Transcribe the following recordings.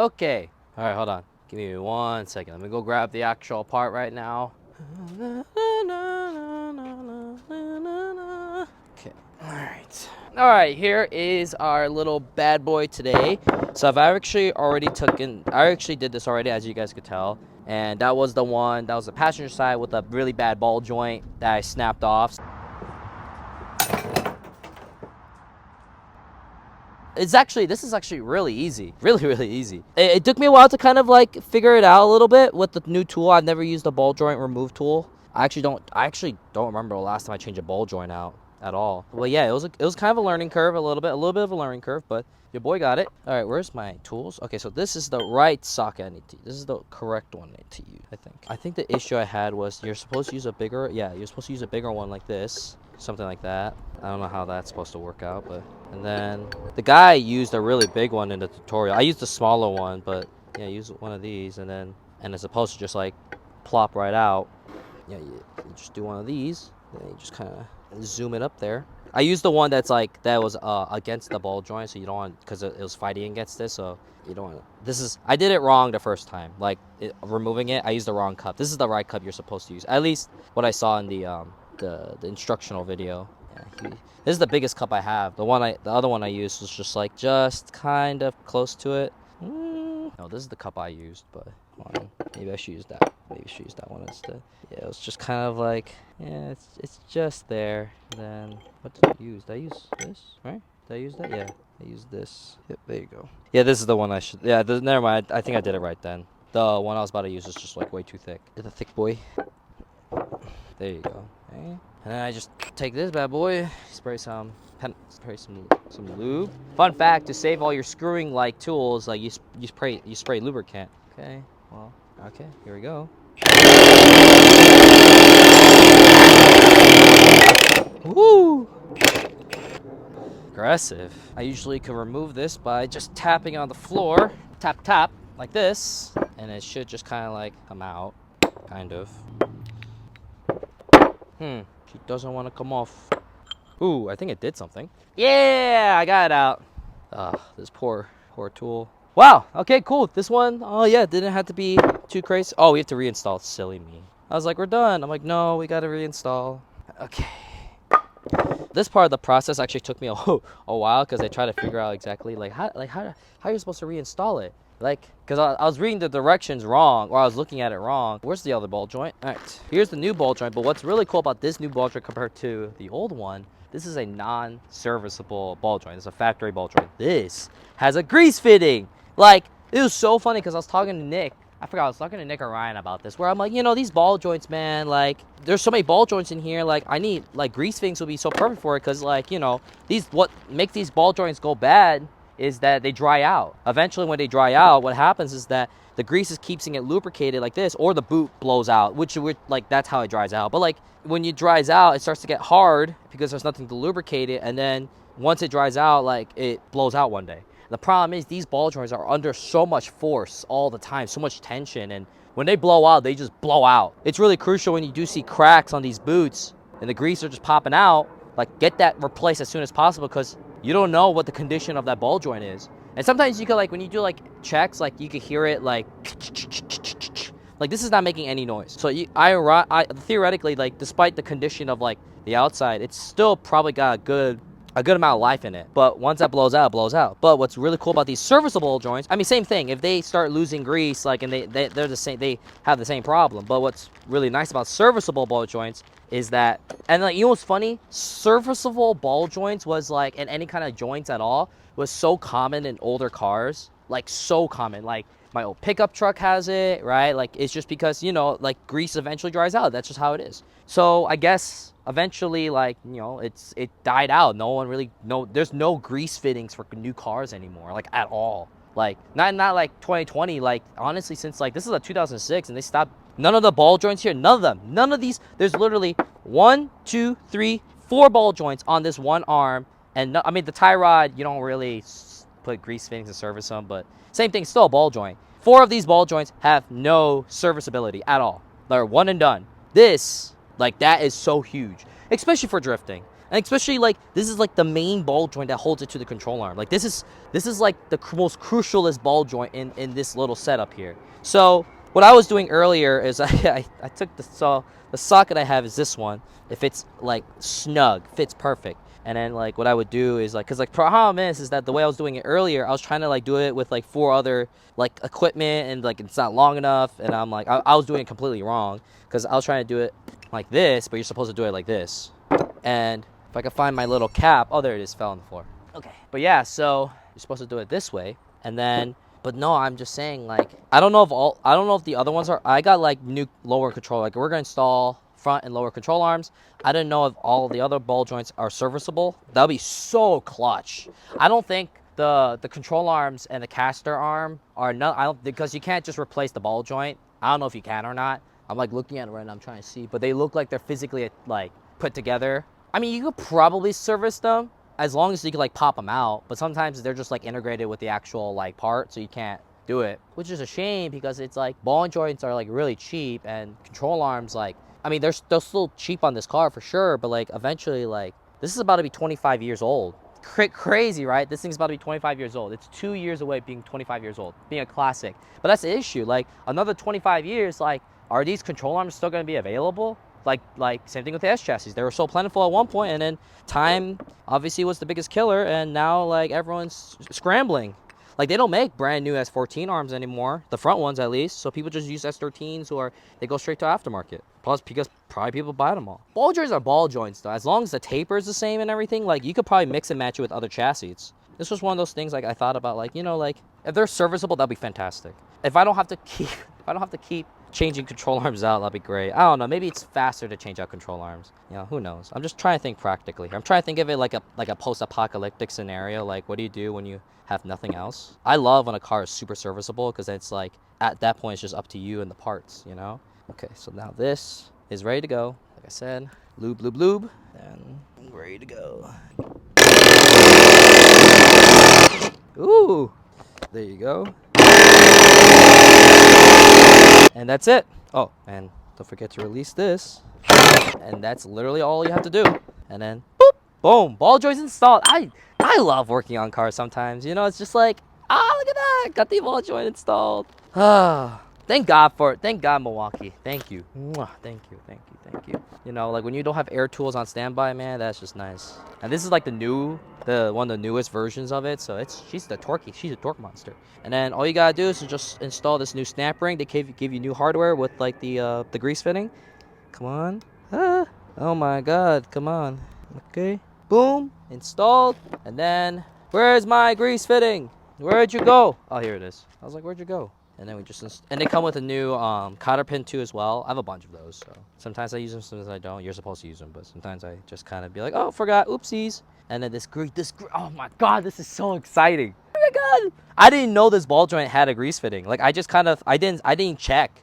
Okay. All right, hold on. Give me 1 second. Let me go grab the actual part right now. Okay. All right. All right, here is our little bad boy today. So I actually did this already, as you guys could tell. And that was the one, that was the passenger side with a really bad ball joint that I snapped off. This is actually really easy. Really easy. It took me a while to kind of like figure it out a little bit with the new tool. I've never used a ball joint remove tool. I actually don't remember the last time I changed a ball joint out at all. Well, yeah, it was kind of a learning curve, a little bit of a learning curve, but your boy got it. All right, where's my tools? Okay, so this is the right socket I need to use. This is the correct one I need to use, I think. I think the issue I had was you're supposed to use a bigger one like this, something like that. I don't know how that's supposed to work out, but and then the guy used a really big one in the tutorial. I used a smaller one, but yeah, use one of these, and it's supposed to just like plop right out. Yeah, you just do one of these, and you just kind of zoom it up there. I used the one that was against the ball joint, so you don't want, because it was fighting against this, so you don't want. I did it wrong the first time, like removing it. I used the wrong cup. This is the right cup you're supposed to use. At least what I saw in the instructional video. Yeah, this is the biggest cup I have. The other one I used was just kind of close to it. No, this is the cup I used, but hold on. Maybe I should use that. Maybe I should use that one instead. Yeah, it was just kind of like, yeah, it's just there. Then what did I use? Did I use this? Right? Did I use that? Yeah, I used this. Yep, there you go. Yeah, this is the one I should. Yeah, never mind. I think I did it right then. The one I was about to use is just like way too thick. It's a thick boy. There you go. Okay. And then I just take this bad boy, spray some lube. Fun fact: to save all your screwing like tools, like you spray lubricant. Okay. Well. Okay. Here we go. Woo! Aggressive. I usually can remove this by just tapping on the floor. Tap tap like this, and it should just kind of like come out, kind of. She doesn't want to come off. Ooh, I think it did something. Yeah, I got it out. This poor tool. Wow, okay, cool. This one, oh yeah, didn't have to be too crazy. Oh, we have to reinstall. Silly me. I was like, we're done. I'm like, no, we got to reinstall. Okay. This part of the process actually took me a while because I tried to figure out exactly how you're supposed to reinstall it. Like, because I was reading the directions wrong, or I was looking at it wrong. Where's the other ball joint? All right, here's the new ball joint. But what's really cool about this new ball joint compared to the old one, this is a non-serviceable ball joint. It's a factory ball joint. This has a grease fitting. Like, it was so funny because I was talking to Nick. I was talking to Nick or Ryan about this, where I'm like, these ball joints, man, like, there's so many ball joints in here. Like, I need, like, grease fittings will be so perfect for it because, like, what makes these ball joints go bad is that they dry out. Eventually, when they dry out, what happens is that the grease keeps it lubricated like this, or the boot blows out, which like, that's how it dries out. But, like, when it dries out, it starts to get hard because there's nothing to lubricate it, and then once it dries out, like, it blows out one day. The problem is these ball joints are under so much force all the time, so much tension, and when they blow out, they just blow out. It's really crucial when you do see cracks on these boots and the grease are just popping out, like, get that replaced as soon as possible because you don't know what the condition of that ball joint is. And sometimes you can, like, when you do, like, checks, like, you can hear it, like this is not making any noise. So I theoretically, like, despite the condition of, like, the outside, it's still probably got a good amount of life in it. But once that blows out, it blows out. But what's really cool about these serviceable joints, I mean, same thing. If they start losing grease, like, and they're the same, they have the same problem. But what's really nice about serviceable ball joints is that, and, like, what's funny? Serviceable ball joints was, like, and any kind of joints at all, was so common in older cars. Like, so common. Like, my old pickup truck has it, right? Like, it's just because, like, grease eventually dries out. That's just how it is. So I guess eventually, like, it died out. There's no grease fittings for new cars anymore, like, at all. Like, not like 2020, like, honestly, since, like, this is a 2006 and they stopped. None of the ball joints here, none of them, none of these. There's literally 1, 2, 3, 4 ball joints on this one arm. And I mean, the tie rod, you don't really put grease fittings and service them, but same thing, still a ball joint. 4 of these ball joints have no serviceability at all. They're one and done. This, like, that is so huge, especially for drifting. And especially like this is like the main ball joint that holds it to the control arm. Like this is like the most crucialest ball joint in this little setup here. So what I was doing earlier is I took the socket I have is this one. It fits like snug, fits perfect. And then like what I would do is like, cause like problem is that the way I was doing it earlier, I was trying to like do it with like 4 other like equipment and like it's not long enough. And I'm like, I was doing it completely wrong because I was trying to do it like this, but you're supposed to do it like this. And if I can find my little cap, oh, there it is, fell on the floor. Okay. But yeah, so you're supposed to do it this way. And then, but no, I'm just saying like, I don't know if the other ones are, I got like new lower control. Like we're going to install front and lower control arms. I didn't know if all the other ball joints are serviceable. That would be so clutch. I don't think the control arms and the caster arm are not, because you can't just replace the ball joint. I don't know if you can or not. I'm like looking at it right now, I'm trying to see, but they look like they're physically like put together. I mean, you could probably service them as long as you can like pop them out, but sometimes they're just like integrated with the actual like part, so you can't do it, which is a shame because it's like ball joints are like really cheap and control arms like, I mean, they're still cheap on this car for sure, but like eventually like this is about to be 25 years old. Crazy, right? This thing's about to be 25 years old. It's 2 years away being 25 years old, being a classic. But that's the issue. Like another 25 years, like are these control arms still going to be available? Like same thing with the S chassis. They were so plentiful at one point, and then time obviously was the biggest killer, and now like everyone's scrambling. Like they don't make brand new S14 arms anymore, the front ones at least. So people just use S13s or they go straight to aftermarket. Plus because probably people buy them all. Ball joints are ball joints though. As long as the taper is the same and everything, like you could probably mix and match it with other chassis. This was one of those things like I thought about, like, you know, like if they're serviceable, that'd be fantastic. If I don't have to keep changing control arms out, that'd be great. I don't know, maybe it's faster to change out control arms. You know, who knows? I'm just trying to think practically. I'm trying to think of it like a post-apocalyptic scenario. Like what do you do when you have nothing else? I love when a car is super serviceable because it's like at that point it's just up to you and the parts, you know? Okay, so now this is ready to go. Like I said, lube, and ready to go. Ooh, there you go. And that's it. Oh, and don't forget to release this. And that's literally all you have to do. And then, boop, boom, ball joints installed. I love working on cars sometimes. You know, it's just like, look at that, got the ball joint installed. Ah, thank God for it. Thank God, Milwaukee. Thank you. Mwah. Thank you. You know, like when you don't have air tools on standby, man, that's just nice. And this is like one of the newest versions of it. So she's a torque monster. And then all you gotta do is just install this new snap ring. They give you new hardware with like the grease fitting. Come on. Oh my God, come on. Okay, boom, installed. And then, where's my grease fitting? Where'd you go? Oh, here it is. I was like, where'd you go? And then and they come with a new cotter pin too as well. I have a bunch of those, so sometimes I use them, sometimes I don't. You're supposed to use them, but sometimes I just kind of be like, oh, forgot, oopsies. And then oh my God, this is so exciting. Oh my God, I didn't know this ball joint had a grease fitting. Like I just I didn't check.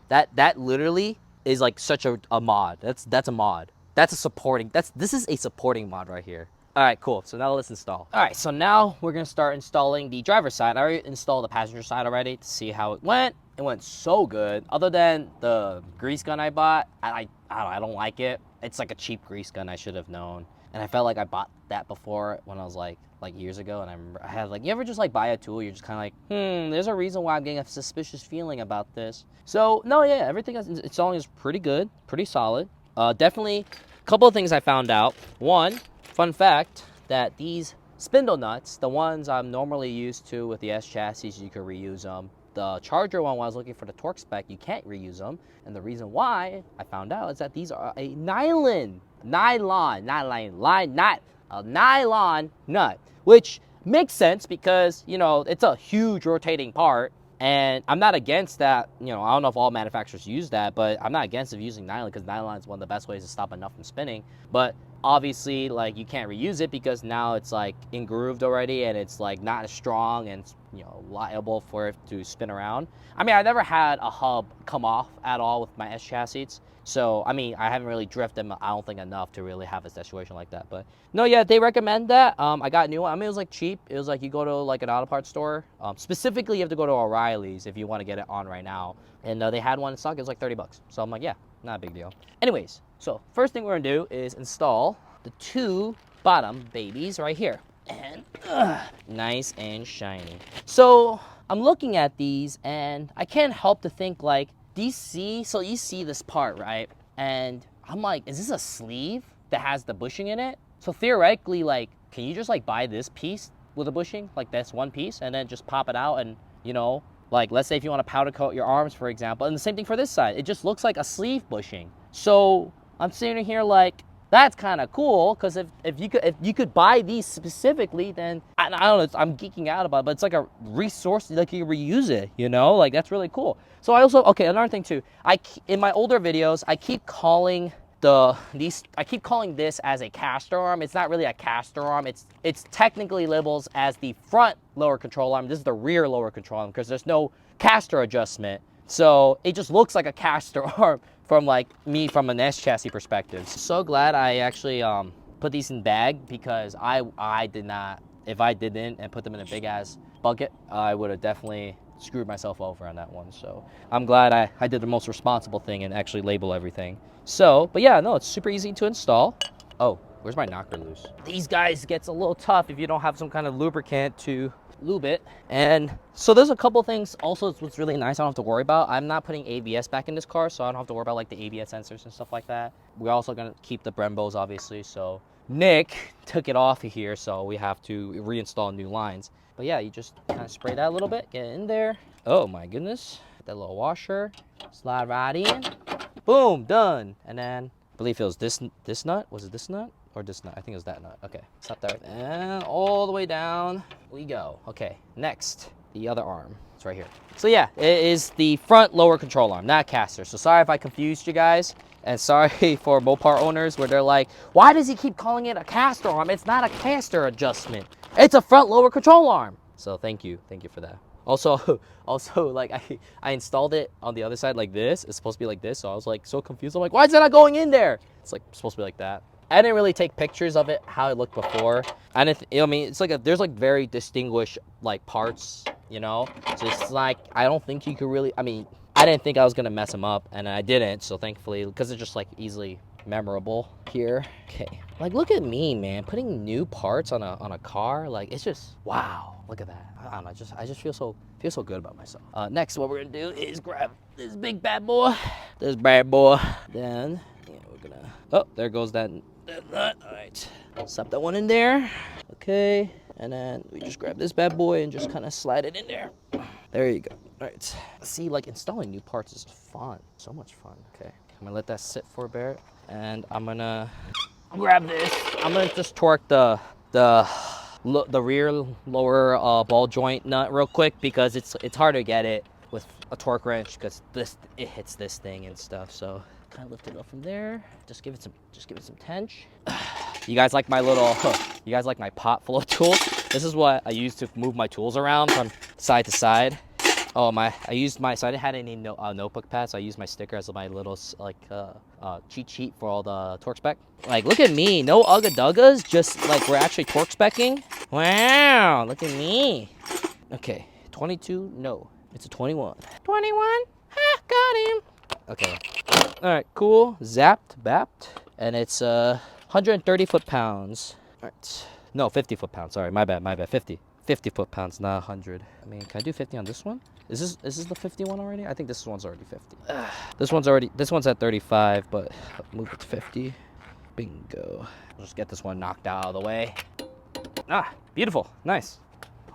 That literally is like such a mod. That's a mod. This is a supporting mod right here. All right, cool. So now let's install. All right, so now we're gonna start installing the driver's side. I already installed the passenger side already to see how it went. It went so good. Other than the grease gun I bought, I don't like it. It's like a cheap grease gun. I should have known. And I felt like I bought that before when I was like years ago. And I remember I had like, you ever just like buy a tool, you're just kind of like, there's a reason why I'm getting a suspicious feeling about this. So no, yeah, everything installing is pretty good, pretty solid. Definitely a couple of things I found out. One, fun fact, that these spindle nuts, the ones I'm normally used to with the S chassis, you can reuse them. The Charger one, when I was looking for the torque spec, you can't reuse them. And the reason why I found out is that these are a nylon nut, which makes sense because, you know, it's a huge rotating part. And I'm not against that. You know, I don't know if all manufacturers use that, but I'm not against using nylon because nylon is one of the best ways to stop a nut from spinning. But obviously, like, you can't reuse it because now it's like engrooved already and it's like not as strong and, you know, liable for it to spin around. I mean, I never had a hub come off at all with my S chassis. So, I mean, I haven't really drifted them, I don't think, enough to really have a situation like that. But, no, yeah, they recommend that. I got a new one. I mean, it was, like, cheap. It was, like, you go to, like, an auto parts store. Specifically, you have to go to O'Reilly's if you want to get it on right now. And they had one in stock. It was, like, $30. So, I'm like, yeah, not a big deal. Anyways, so, first thing we're going to do is install the 2 bottom babies right here. And nice and shiny. So I'm looking at these and I can't help to think like, so you see this part, right? And I'm like, is this a sleeve that has the bushing in it? So theoretically, like, can you just like buy this piece with a bushing, like this one piece, and then just pop it out and, you know, like let's say if you want to powder coat your arms, for example, and the same thing for this side, it just looks like a sleeve bushing. So I'm sitting here like, that's kind of cool, because if you could buy these specifically, then I don't know, I'm geeking out about it, but it's like a resource, like you reuse it, you know, like that's really cool. So I also, okay, another thing too, in my older videos, I keep calling this as a caster arm. It's not really a caster arm. It's technically labeled as the front lower control arm. This is the rear lower control arm because there's no caster adjustment. So it just looks like a caster arm from like me from an S chassis perspective. So glad I actually put these in bag, because I did not, if I didn't and put them in a big ass bucket, I would have definitely screwed myself over on that one. So I'm glad I did the most responsible thing and actually label everything. So, but yeah, no, it's super easy to install. Oh, where's my knocker loose? These guys gets a little tough if you don't have some kind of lubricant to lube it. And so there's a couple things also. What's really nice, I don't have to worry about, I'm not putting ABS back in this car, so I don't have to worry about like the ABS sensors and stuff like that. We're also gonna keep the Brembos, obviously, so Nick took it off of here, so we have to reinstall new lines. But yeah, you just kind of spray that a little bit, get it in there. Oh my goodness, that little washer, slide right in, boom, done. And then I believe it was this nut. Was it this nut or this nut? I think it was that nut. Okay, stop there. And all the way down we go. Okay, next, the other arm. It's right here. So yeah, it is the front lower control arm, not caster. So sorry if I confused you guys. And sorry for Mopar owners where they're like, why does he keep calling it a caster arm? It's not a caster adjustment. It's a front lower control arm. So thank you for that. Also, like I installed it on the other side like this. It's supposed to be like this, so I was like so confused. I'm like, why is it not going in there? It's like supposed to be like that. I didn't really take pictures of it how it looked before. I mean, it's like there's like very distinguished like parts, you know. So it's like I don't think you could really. I mean, I didn't think I was gonna mess them up, and I didn't. So thankfully, because it's just like easily memorable here. Okay, like look at me, man, putting new parts on a car. Like it's just wow. Look at that. I don't know. I just feel so good about myself. Next, what we're gonna do is grab this big bad boy. This bad boy. Then yeah, we're gonna. Oh, there goes that nut. All right, slap that one in there. Okay, and then we just grab this bad boy and just kind of slide it in there. There you go. All right. See, like installing new parts is fun. So much fun. Okay, I'm gonna let that sit for a bit, and I'm gonna grab this. I'm gonna just torque the rear lower ball joint nut real quick, because it's hard to get it with a torque wrench because it hits this thing and stuff. So kind of lift it up from there. Just give it some tension. You guys like my you guys like my pot full of tools? This is what I use to move my tools around from side to side. Oh so I didn't have any notebook pads, so I used my sticker as my little like cheat sheet for all the torque spec. Like look at me, no ugga duggas, just like we're actually torque specking. Wow, look at me. Okay, 22, no, it's a 21. 21, ha, got him. Okay, all right, cool, zapped, bapped, and it's 130 foot-pounds. All right, no, 50 foot-pounds, sorry, my bad, 50 foot-pounds, not 100. I mean, can I do 50 on this one? Is this the 51 already? I think this one's already 50. This one's at 35, but I'll move it to 50. Bingo. I'll just get this one knocked out of the way. Ah, beautiful, nice.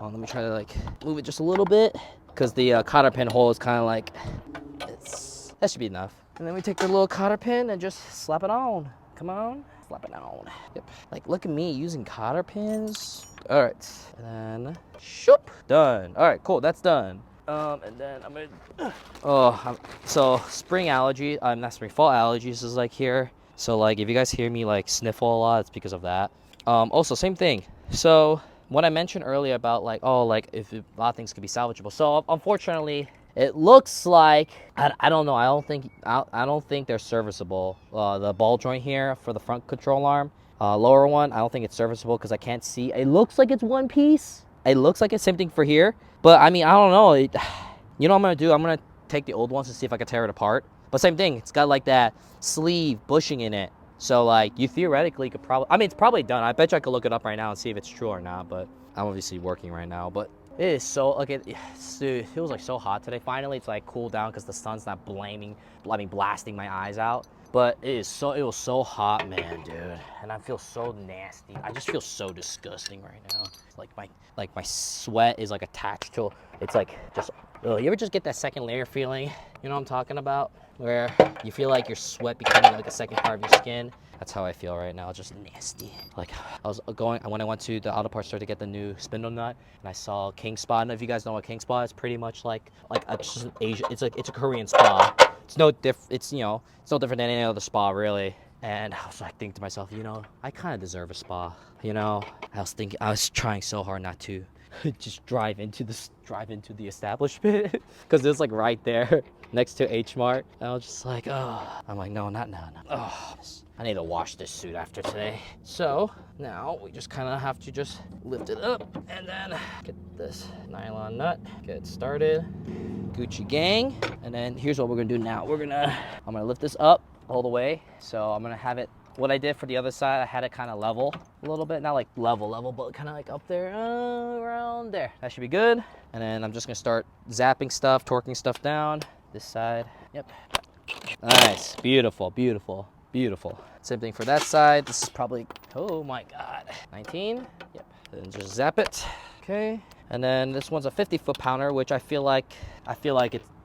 Let me try to like move it just a little bit, because the cotter pin hole is kind of like, that should be enough. And then we take the little cotter pin and just slap it on. Come on, slap it on. Yep. Like look at me using cotter pins. All right, and then shoop, done. All right, cool, that's done. And then I'm gonna, so fall allergies is like here. So like if you guys hear me like sniffle a lot, it's because of that. Also same thing. So what I mentioned earlier about like, if a lot of things could be salvageable. So unfortunately, it looks like, I don't know, I don't think they're serviceable. The ball joint here for the front control arm, lower one, I don't think it's serviceable because I can't see. It looks like it's one piece. It looks like it's same thing for here. But I mean, I don't know. You know what I'm going to do? I'm going to take the old ones and see if I can tear it apart. But same thing. It's got like that sleeve bushing in it. So like you theoretically could probably, I mean, it's probably done. I bet you I could look it up right now and see if it's true or not, but I'm obviously working right now. But it is so, like, dude, it was like so hot today. Finally, it's like cooled down because the sun's not blasting my eyes out. But it was so hot, man, dude. And I feel so nasty. I just feel so disgusting right now. Like my sweat is like attached to, it's like just, ugh. You ever just get that second layer feeling? You know what I'm talking about? Where you feel like your sweat becoming like a second part of your skin. That's how I feel right now, just nasty. Like when I went to the auto parts store to get the new spindle nut, and I saw King Spa. I don't know if you guys know what King Spa is. Pretty much like just an Asia. It's a Korean spa. It's no it's no different than any other spa really. And I was like thinking to myself, you know, I kind of deserve a spa. You know, I was trying so hard not to just drive into the establishment because it was like right there next to H Mart. And I was just like, oh, I'm like, no, not now. No. Oh, I need to wash this suit after today. So now we just kind of have to just lift it up and then get this nylon nut, get started. Gucci gang. And then here's what we're gonna do now. I'm gonna lift this up all the way. So I'm gonna have it, what I did for the other side, I had it kind of level a little bit, not like level, but kind of like up there, around there. That should be good. And then I'm just gonna start zapping stuff, torquing stuff down. This side, yep. Nice, beautiful, beautiful, beautiful. Same thing for that side. This is probably, oh my God, 19, yep. Then just zap it, okay. And then this one's a 50 foot-pounder, which I feel like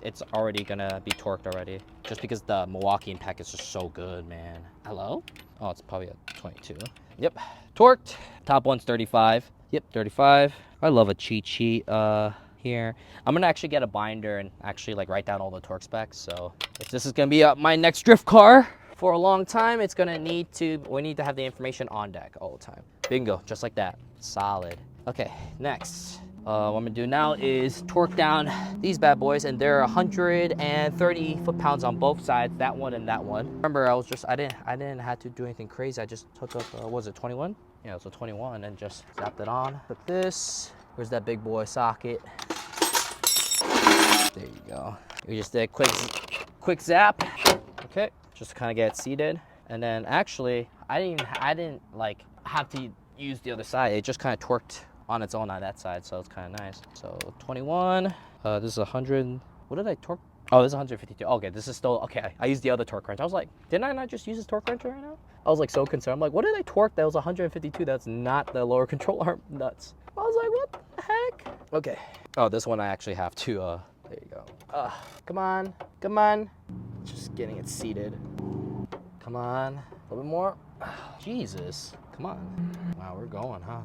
it's already gonna be torqued already, just because the Milwaukee impact is just so good, man. Hello? Oh, it's probably a 22. Yep, torqued. Top one's 35. Yep, 35. I love a cheat sheet here. I'm gonna actually get a binder and actually like write down all the torque specs. So if this is gonna be my next drift car for a long time, we need to have the information on deck all the time. Bingo, just like that. Solid. Okay, next. What I'm gonna do now is torque down these bad boys, and they're 130 foot-pounds on both sides, that one and that one. Remember, I didn't have to do anything crazy. I just took up, what was it, 21? Yeah, it was a 21, and just zapped it on. Took this. Where's that big boy socket? There you go. We just did a quick zap. Okay, just to kind of get it seated. And then actually, I didn't like have to use the other side. It just kind of torqued on its own on that side, so it's kind of nice. So 21, this is 100, what did I torque? Oh, this is 152. Okay, this is still, okay, I used the other torque wrench. I was like, didn't I not just use this torque wrench right now? I was like so concerned. I'm like, what did I torque? That was 152. That's not the lower control arm nuts. I was like, what the heck? Okay. Oh, this one I actually have to, there you go. Come on, come on. Just getting it seated. Come on, a little bit more. Jesus, come on. Wow, we're going, huh?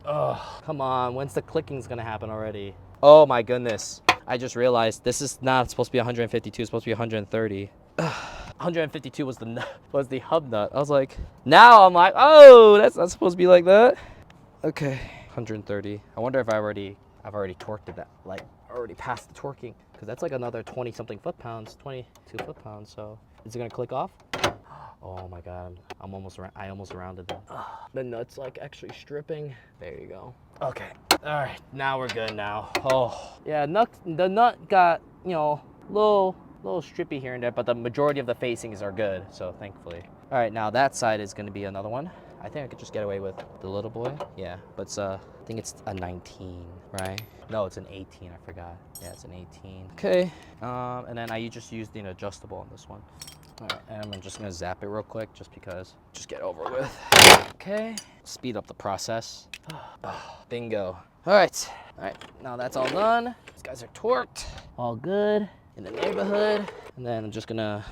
Oh, come on, when's the clicking's gonna happen already? Oh my goodness. I just realized this is not supposed to be 152, it's supposed to be 130. 152 was the hub nut. I was like, now I'm like, oh, that's not supposed to be like that. Okay, 130. I wonder if I've already torqued it, that, like, already passed the torquing, because that's like another 20 something foot-pounds, 22 foot-pounds, so is it gonna click off? Oh my God, I almost rounded them. The nut's like actually stripping. There you go. Okay, all right, now we're good now. Oh, yeah, the nut got, you know, little strippy here and there, but the majority of the facings are good, so thankfully. All right, now that side is gonna be another one. I think I could just get away with the little boy. Yeah, but it's I think it's a 19, right? No, it's an 18, I forgot. Yeah, it's an 18. Okay, and then I just used the adjustable on this one. All right, and I'm just gonna zap it real quick just because, just get over with. Okay, speed up the process. Bingo. All right, now that's all done. These guys are torqued, all good, in the neighborhood. And then I'm just gonna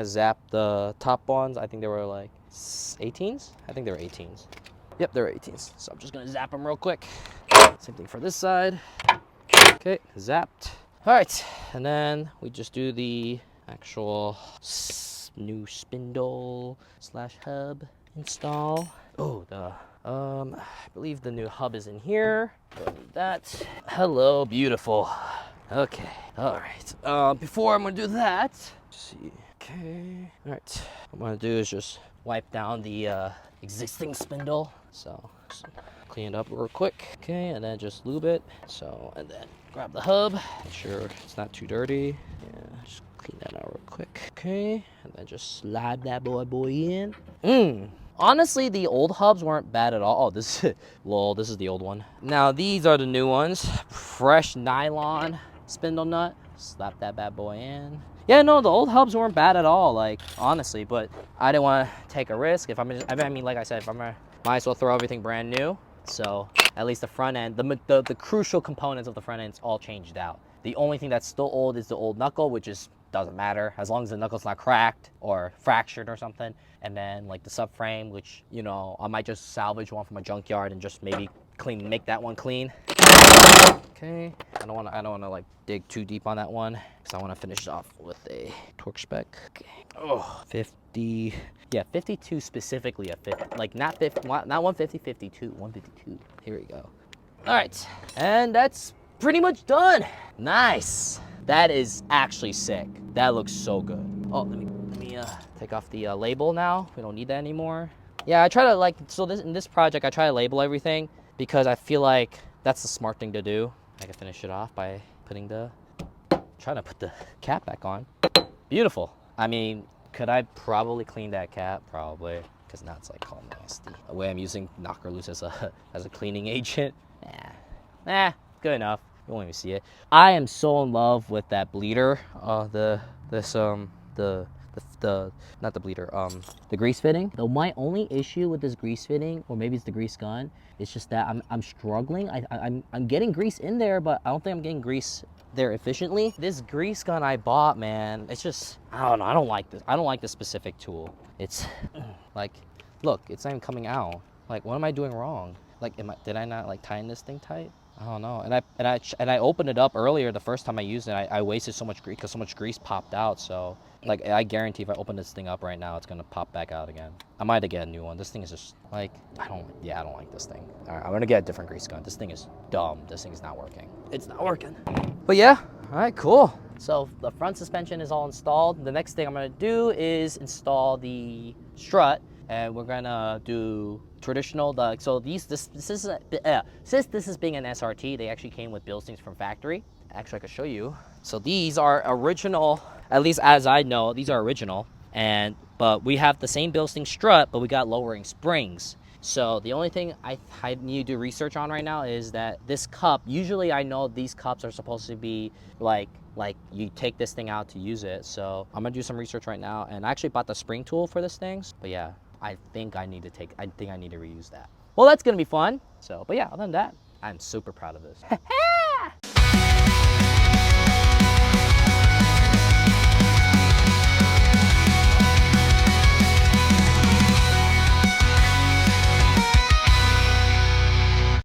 zap the top ones. I think they were like 18s? I think they were 18s. Yep, they were 18s. So I'm just gonna zap them real quick. Same thing for this side. Okay, zapped. All right, and then we just do the actual new spindle / hub install. Oh, I believe the new hub is in here. Don't need that. Hello, beautiful. Okay, all right. Before I'm gonna do that, let's see. Okay, all right. What I'm gonna do is just wipe down the existing spindle. So just clean it up real quick. Okay, and then just lube it. So, and then grab the hub. Make sure it's not too dirty. Yeah, just clean that out real quick. Okay, and then just slide that boy in. Honestly, the old hubs weren't bad at all. Oh, this lol, this is the old one. Now these are the new ones. Fresh nylon spindle nut. Slap that bad boy in. Yeah, no, the old hubs weren't bad at all, like, honestly, but I didn't want to take a risk. If I mean, like I said, if I'm gonna, might as well throw everything brand new. So at least the front end, the crucial components of the front end's all changed out. The only thing that's still old is the old knuckle, which is doesn't matter as long as the knuckle's not cracked or fractured or something. And then like the subframe, which, you know, I might just salvage one from a junkyard and just maybe make that one clean. Okay, I don't want to like dig too deep on that one because I want to finish off with a torque spec. Okay. Oh, 50. Yeah, 52 specifically a 50. Like not 50, not 150, 52, 152. Here we go. All right, and that's pretty much done. Nice. That is actually sick. That looks so good. Oh, let me take off the label now. We don't need that anymore. Yeah, I try to like, so in this project, I try to label everything because I feel like that's the smart thing to do. I can finish it off by trying to put the cap back on. Beautiful. I mean, could I probably clean that cap? Probably, because now it's like all nasty. The way I'm using knocker loose as a cleaning agent. Good enough. You won't even see it. I am so in love with that bleeder. The grease fitting. Though my only issue with this grease fitting, or maybe it's the grease gun, it's just that I'm struggling. I'm getting grease in there, but I don't think I'm getting grease there efficiently. This grease gun I bought, man, it's just, I don't know. I don't like this. I don't like this specific tool. It's like, look, it's not even coming out. Like, what am I doing wrong? Like, did I not like tighten this thing tight? I don't know. And I opened it up earlier the first time I used it. I wasted so much grease because so much grease popped out. So like, I guarantee if I open this thing up right now, it's gonna pop back out again. I might get a new one. This thing is just like, I don't like this thing. All right, I'm gonna get a different grease gun. This thing is dumb. This thing's not working. It's not working. But yeah, all right, cool. So the front suspension is all installed. The next thing I'm gonna do is install the strut. And we're gonna do traditional, since this is being an SRT, they actually came with build stings from factory. Actually, I could show you. So these are original, at least as I know, these are original. But we have the same build sting strut, but we got lowering springs. So the only thing I need to do research on right now is that this cup, usually I know these cups are supposed to be like you take this thing out to use it. So I'm gonna do some research right now, and I actually bought the spring tool for this thing. But yeah, I think I need to reuse that. Well, that's gonna be fun. So, but yeah, other than that, I'm super proud of this.